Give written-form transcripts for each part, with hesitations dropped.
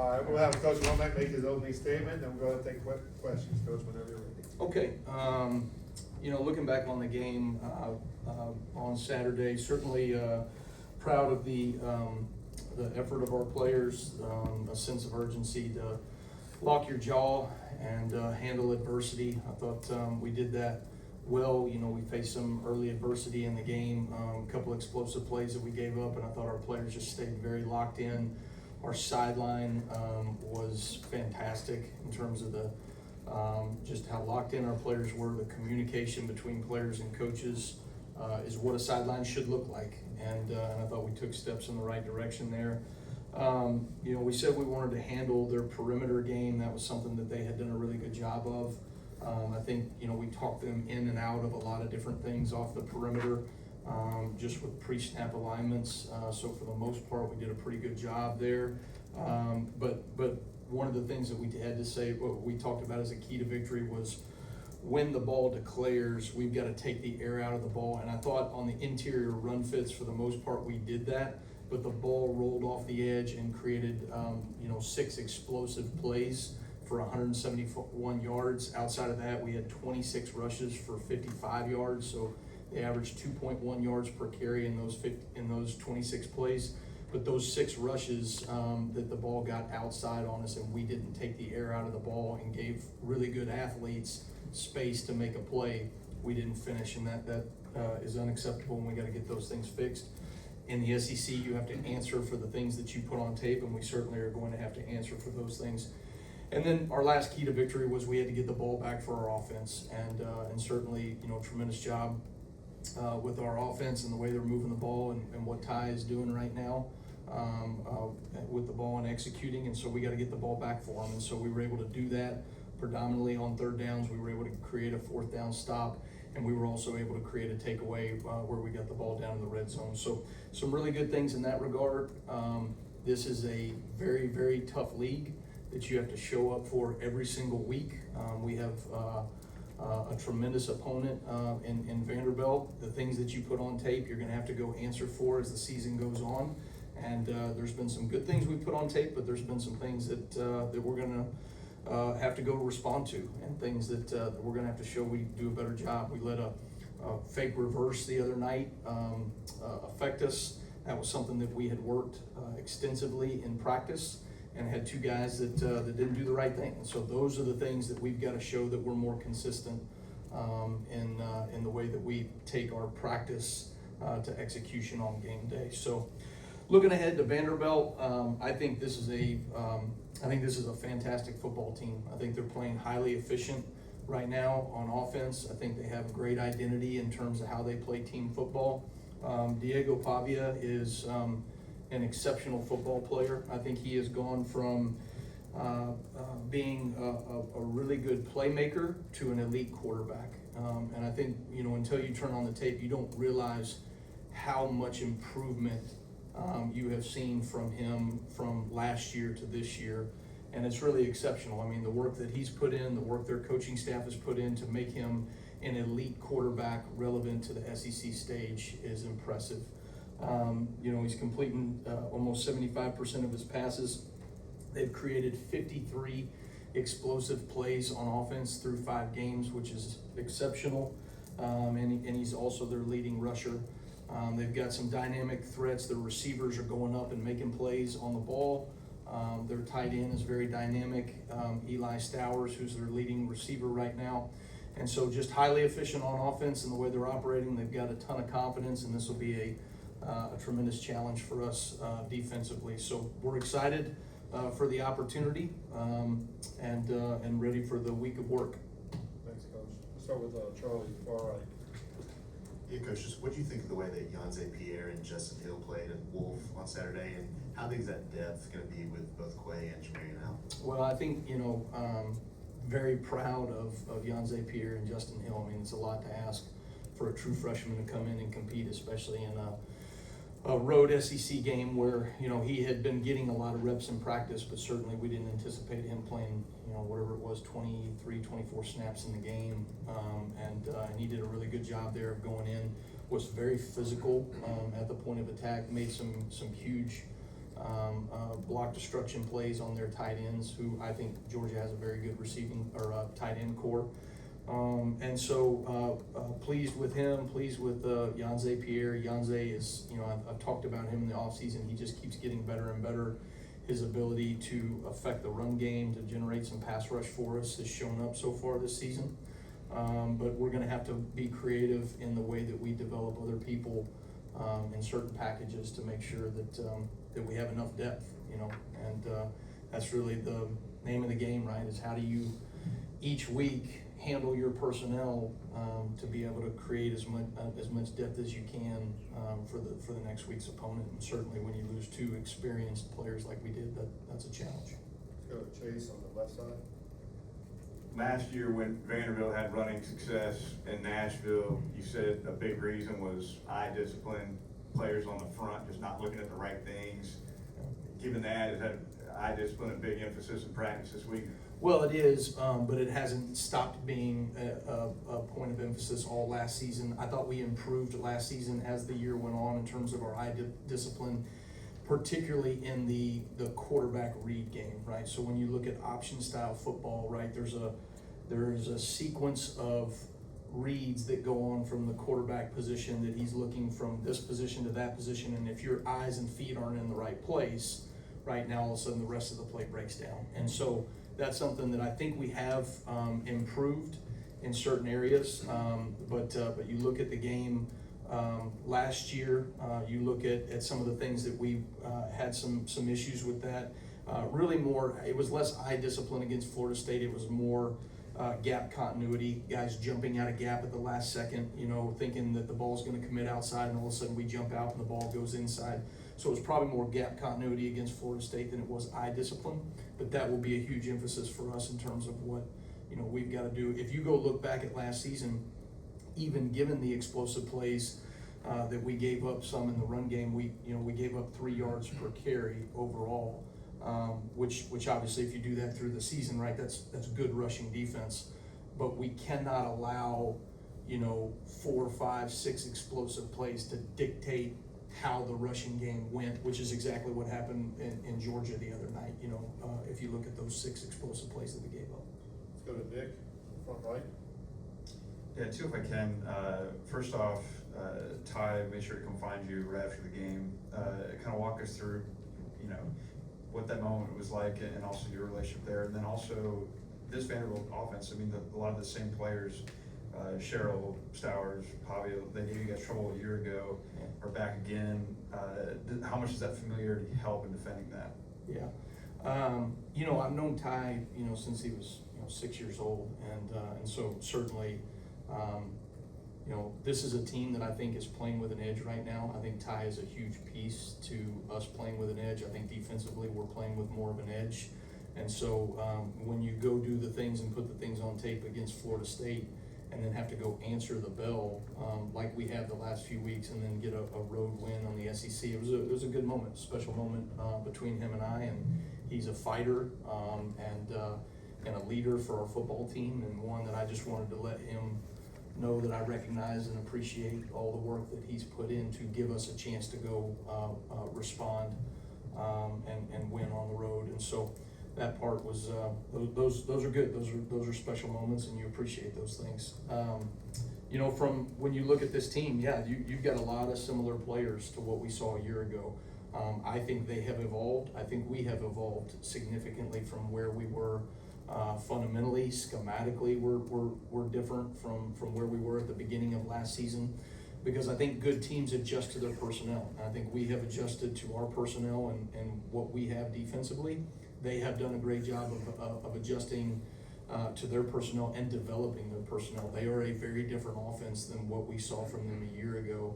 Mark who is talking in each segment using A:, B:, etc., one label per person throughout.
A: All right, we'll have Coach Wommack make his opening statement, then we'll go ahead and take questions. Coach, whenever you're ready.
B: Okay, looking back on the game on Saturday, certainly proud of the effort of our players, a sense of urgency to lock your jaw and handle adversity. I thought we did that well. We faced some early adversity in the game, a couple explosive plays that we gave up, and I thought our players just stayed very locked in. Our sideline was fantastic in terms of the just how locked in our players were. The communication between players and coaches is what a sideline should look like, and I thought we took steps in the right direction there. We said we wanted to handle their perimeter game. That was something that they had done a really good job of. I think, we talked them in and out of a lot of different things off the perimeter, just with pre-snap alignments. So for the most part, we did a pretty good job there. But one of the things that we had to say, what we talked about as a key to victory was when the ball declares, we've got to take the air out of the ball. And I thought on the interior run fits, for the most part, we did that. But the ball rolled off the edge and created, 6 explosive plays for 171 yards. Outside of that, we had 26 rushes for 55 yards. So they averaged 2.1 yards per carry in those 26 plays. But those 6 rushes that the ball got outside on us, and we didn't take the air out of the ball and gave really good athletes space to make a play, we didn't finish, and that is unacceptable, and we got to get those things fixed. In the SEC, you have to answer for the things that you put on tape, and we certainly are going to have to answer for those things. And then our last key to victory was we had to get the ball back for our offense, and certainly, tremendous job with our offense and the way they're moving the ball and what Ty is doing right now with the ball and executing. And so we got to get the ball back for them. And so we were able to do that predominantly on third downs. We were able to create a fourth down stop, and we were also able to create a takeaway where we got the ball down in the red zone. So some really good things in that regard. This is a very, very tough league that you have to show up for every single week. We have a tremendous opponent in Vanderbilt. The things that you put on tape, you're going to have to go answer for as the season goes on. And there's been some good things we put on tape, but there's been some things that we're going to have to go respond to, and things that we're going to have to show we do a better job. We let a fake reverse the other night affect us. That was something that we had worked extensively in practice, and had 2 guys that didn't do the right thing. And so those are the things that we've got to show that we're more consistent in the way that we take our practice to execution on game day. So looking ahead to Vanderbilt, I think this is a fantastic football team. I think they're playing highly efficient right now on offense. I think they have a great identity in terms of how they play team football. Diego Pavia is an exceptional football player. I think he has gone from being a really good playmaker to an elite quarterback. And I think, until you turn on the tape, you don't realize how much improvement you have seen from him from last year to this year. And it's really exceptional. I mean, the work that he's put in, the work their coaching staff has put in to make him an elite quarterback relevant to the SEC stage is impressive. He's completing almost 75% of his passes. They've created 53 explosive plays on offense through 5 games, which is exceptional. And he's also their leading rusher. They've got some dynamic threats. Their receivers are going up and making plays on the ball. Their tight end is very dynamic. Eli Stowers, who's their leading receiver right now. And so just highly efficient on offense and the way they're operating. They've got a ton of confidence, and this will be a tremendous challenge for us defensively. So we're excited for the opportunity and ready for the week of work.
A: Thanks, Coach. Let's start with Charlie, far right.
C: Yeah, Coach, just what do you think of the way that Yonze Pierre and Justin Hill played at Wolf on Saturday, and how big is that depth going to be with both Quay and Jamarian now?
B: Well, I think, very proud of Yonze Pierre and Justin Hill. I mean, it's a lot to ask for a true freshman to come in and compete, especially in a road SEC game where, he had been getting a lot of reps in practice, but certainly we didn't anticipate him playing, whatever it was, 23, 24 snaps in the game. And he did a really good job there of going in, was very physical at the point of attack, made some huge block destruction plays on their tight ends, who I think Georgia has a very good receiving or tight end core. And so pleased with him, pleased with Yanze Pierre. Yanze is, I've talked about him in the offseason. He just keeps getting better and better. His ability to affect the run game, to generate some pass rush for us has shown up so far this season. But we're gonna have to be creative in the way that we develop other people in certain packages to make sure that we have enough depth, and that's really the name of the game, right? Is how do you each week handle your personnel to be able to create as much depth as you can for the next week's opponent. And certainly when you lose two experienced players like we did, that's a challenge.
A: Let's go to Chase on the left side.
D: Last year when Vanderbilt had running success in Nashville, you said a big reason was eye discipline, players on the front just not looking at the right things. Given that, is that eye discipline a big emphasis in practice this week?
B: Well, it is, but it hasn't stopped being a point of emphasis all last season. I thought we improved last season as the year went on in terms of our eye discipline, particularly in the quarterback read game, right? So when you look at option style football, right, there's a sequence of reads that go on from the quarterback position that he's looking from this position to that position, and if your eyes and feet aren't in the right place, right, now all of a sudden the rest of the play breaks down. And so that's something that I think we have improved in certain areas, but you look at the game last year, you look at some of the things that we had some issues with that. Really more, it was less eye discipline against Florida State. It was more gap continuity, guys jumping out of gap at the last second, thinking that the ball's going to commit outside, and all of a sudden we jump out and the ball goes inside. So it was probably more gap continuity against Florida State than it was eye discipline, but that will be a huge emphasis for us in terms of what we've got to do. If you go look back at last season, even given the explosive plays that we gave up some in the run game, we gave up 3 yards per carry overall, which obviously if you do that through the season, right, that's good rushing defense. But we cannot allow 4, 5, 6 explosive plays to dictate how the rushing game went, which is exactly what happened in Georgia the other night. If you look at those 6 explosive plays that we gave up.
A: Let's go to Nick, front right.
E: Yeah, 2 if I can. First off, Ty made sure to come find you right after the game. Kind of walk us through, what that moment was like and also your relationship there. And then also this Vanderbilt offense, a lot of the same players, Cheryl, Stowers, Pavio, they gave you guys trouble a year ago, are back again. How much does that familiarity help in defending that?
B: Yeah. I've known Ty, since he was, 6 years old. And so certainly, this is a team that I think is playing with an edge right now. I think Ty is a huge piece to us playing with an edge. I think defensively we're playing with more of an edge. And so when you go do the things and put the things on tape against Florida State and then have to go answer the bell like we have the last few weeks and then get a road win on the SEC, it was a good moment, a special moment between him and I. And he's a fighter and a leader for our football team, and one that I just wanted to let him know that I recognize and appreciate all the work that he's put in to give us a chance to go respond and win on the road. And so that part was those are good. Those are special moments, and you appreciate those things. From when you look at this team, you've got a lot of similar players to what we saw a year ago. I think they have evolved. I think we have evolved significantly from where we were. Fundamentally, schematically, we're different from where we were at the beginning of last season, because I think good teams adjust to their personnel. And I think we have adjusted to our personnel and what we have defensively. They have done a great job of adjusting to their personnel and developing their personnel. They are a very different offense than what we saw from them a year ago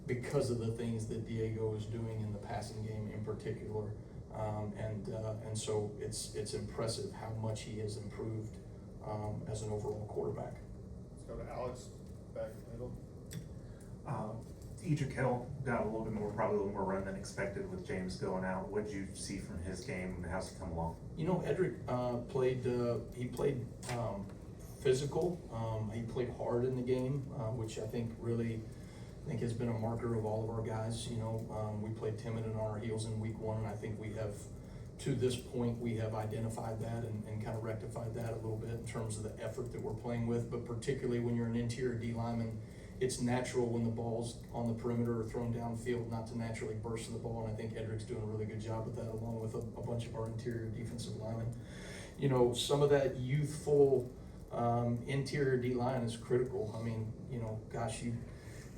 B: because of the things that Diego is doing in the passing game in particular. And so it's impressive how much he has improved as an overall quarterback.
A: Let's go to Alex, back in the middle.
F: Edric Hill got probably a little more run than expected with James going out. What did you see from his game and how's he come along?
B: Edric played physical. He played hard in the game, which I think really think has been a marker of all of our guys. You know, we played timid and on our heels in week 1, and I think we have, to this point, we have identified that and kind of rectified that a little bit in terms of the effort that we're playing with, but particularly when you're an interior D lineman, it's natural when the ball's on the perimeter or thrown downfield not to naturally burst to the ball, and I think Edric's doing a really good job with that, along with a bunch of our interior defensive linemen. You know, some of that youthful interior D line is critical. I mean, you know, gosh,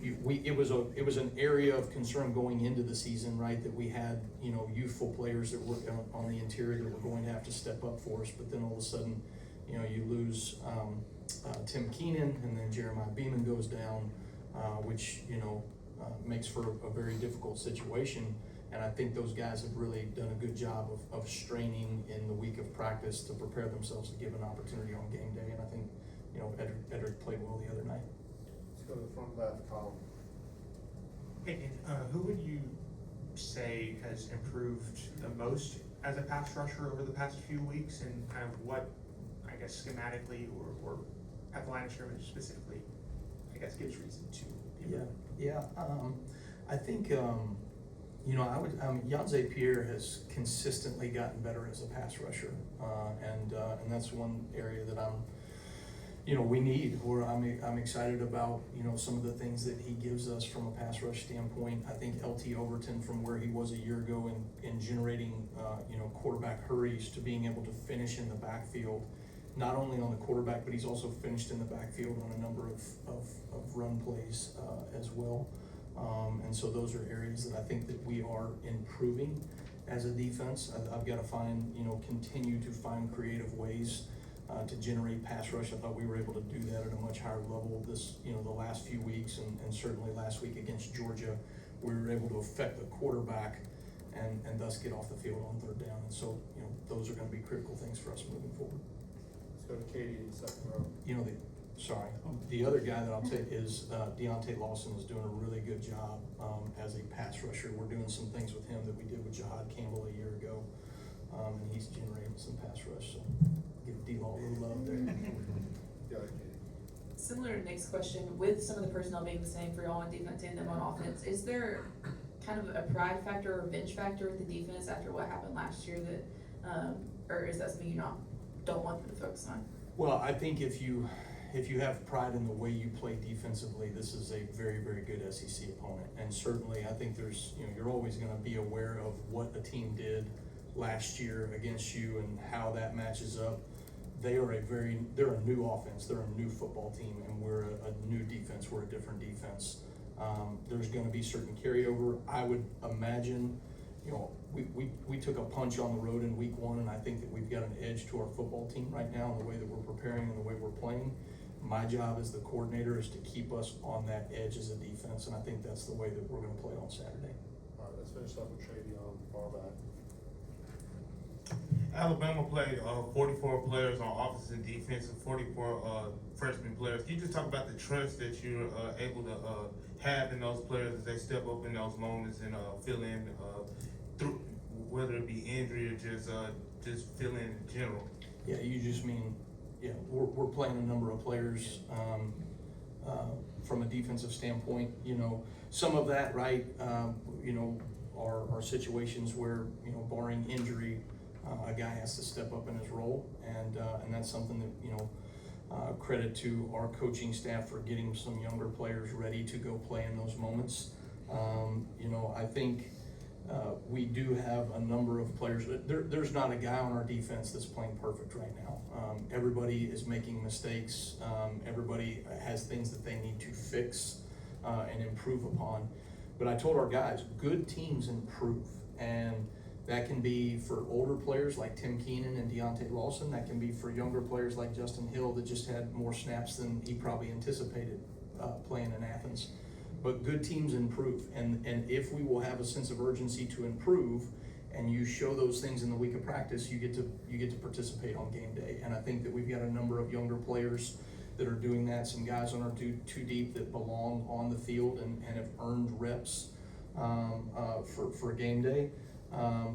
B: it was an area of concern going into the season, right? That we had, you know, youthful players that were on the interior that were going to have to step up for us, but then all of a sudden, you know, you lose Tim Keenan, and then Jeremiah Beeman goes down, which, you know, makes for a very difficult situation. And I think those guys have really done a good job of straining in the week of practice to prepare themselves to give an opportunity on game day. And I think, you know, Edric played well the other night.
A: Let's go to the front left column.
G: Hey, who would you say has improved the most as a pass rusher over the past few weeks, and kind of what, I guess, schematically or at the line of scrimmage specifically, I guess, gives reason to improve?
B: Yeah. I think, you know, Jan Pierre has consistently gotten better as a pass rusher, and that's one area that we need. Where I'm excited about, you know, some of the things that he gives us from a pass rush standpoint. I think LT Overton, from where he was a year ago in generating, you know, quarterback hurries to being able to finish in the backfield, not only on the quarterback, but he's also finished in the backfield on a number of run plays as well. And so those are areas that I think that we are improving as a defense. I've got to continue to find creative ways to generate pass rush. I thought we were able to do that at a much higher level the last few weeks, and certainly last week against Georgia, we were able to affect the quarterback and thus get off the field on 3rd down. And so, you know, those are going to be critical things for us moving forward.
A: Let's go to Katie in the second row.
B: You know, the other guy that I'll take is Deontay Lawson is doing a really good job as a pass rusher. We're doing some things with him that we did with Jahad Campbell a year ago, and he's generating some pass rush. So give D-Law a little love there.
A: Yeah, Katie.
H: Similar to Nick's question, with some of the personnel being the same for y'all on defense and them on offense, is there kind of a pride factor or bench factor with the defense after what happened last year that, or is that something you don't want them to focus on?
B: Well, I think if you have pride in the way you play defensively, this is a very, very good SEC opponent. And certainly I think you're always gonna be aware of what the team did last year against you and how that matches up. They're a new offense, they're a new football team, and we're a new defense, we're a different defense. There's gonna be certain carryover. I would imagine, you know, we took a punch on the road in week 1, and I think that we've got an edge to our football team right now in the way that we're preparing and the way we're playing. My job as the coordinator is to keep us on that edge as a defense, and I think that's the way that we're gonna play on Saturday.
A: All right, let's finish up with Travion, far back.
I: Alabama played 44 players on offense and defense and 44 freshman players. Can you just talk about the trust that you're able to have in those players as they step up in those moments and fill in through, whether it be injury or just fill in general?
B: Yeah, you just mean, yeah, we're playing a number of players from a defensive standpoint. You know, some of that, right, you know, are situations where, you know, barring injury, a guy has to step up in his role, and that's something that, you know, credit to our coaching staff for getting some younger players ready to go play in those moments. You know, I think we do have a number of players. There's not a guy on our defense that's playing perfect right now. Everybody is making mistakes. Everybody has things that they need to fix and improve upon. But I told our guys, good teams improve, and that can be for older players like Tim Keenan and Deontay Lawson. That can be for younger players like Justin Hill that just had more snaps than he probably anticipated playing in Athens. But good teams improve, and if we will have a sense of urgency to improve, and you show those things in the week of practice, you get to participate on game day. And I think that we've got a number of younger players that are doing that. Some guys on our two deep that belong on the field and have earned reps for game day.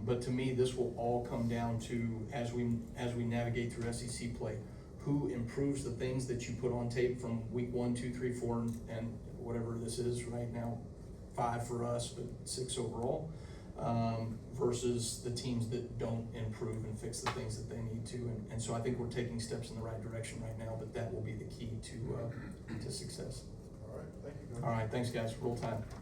B: But to me, this will all come down to, as we navigate through SEC play, who improves the things that you put on tape from week 1, 2, 3, 4, and whatever this is right now, 5 for us, but 6 overall, versus the teams that don't improve and fix the things that they need to. And so I think we're taking steps in the right direction right now, but that will be the key to success.
A: All right, thank you, Coach.
B: All right, thanks, guys. Roll time.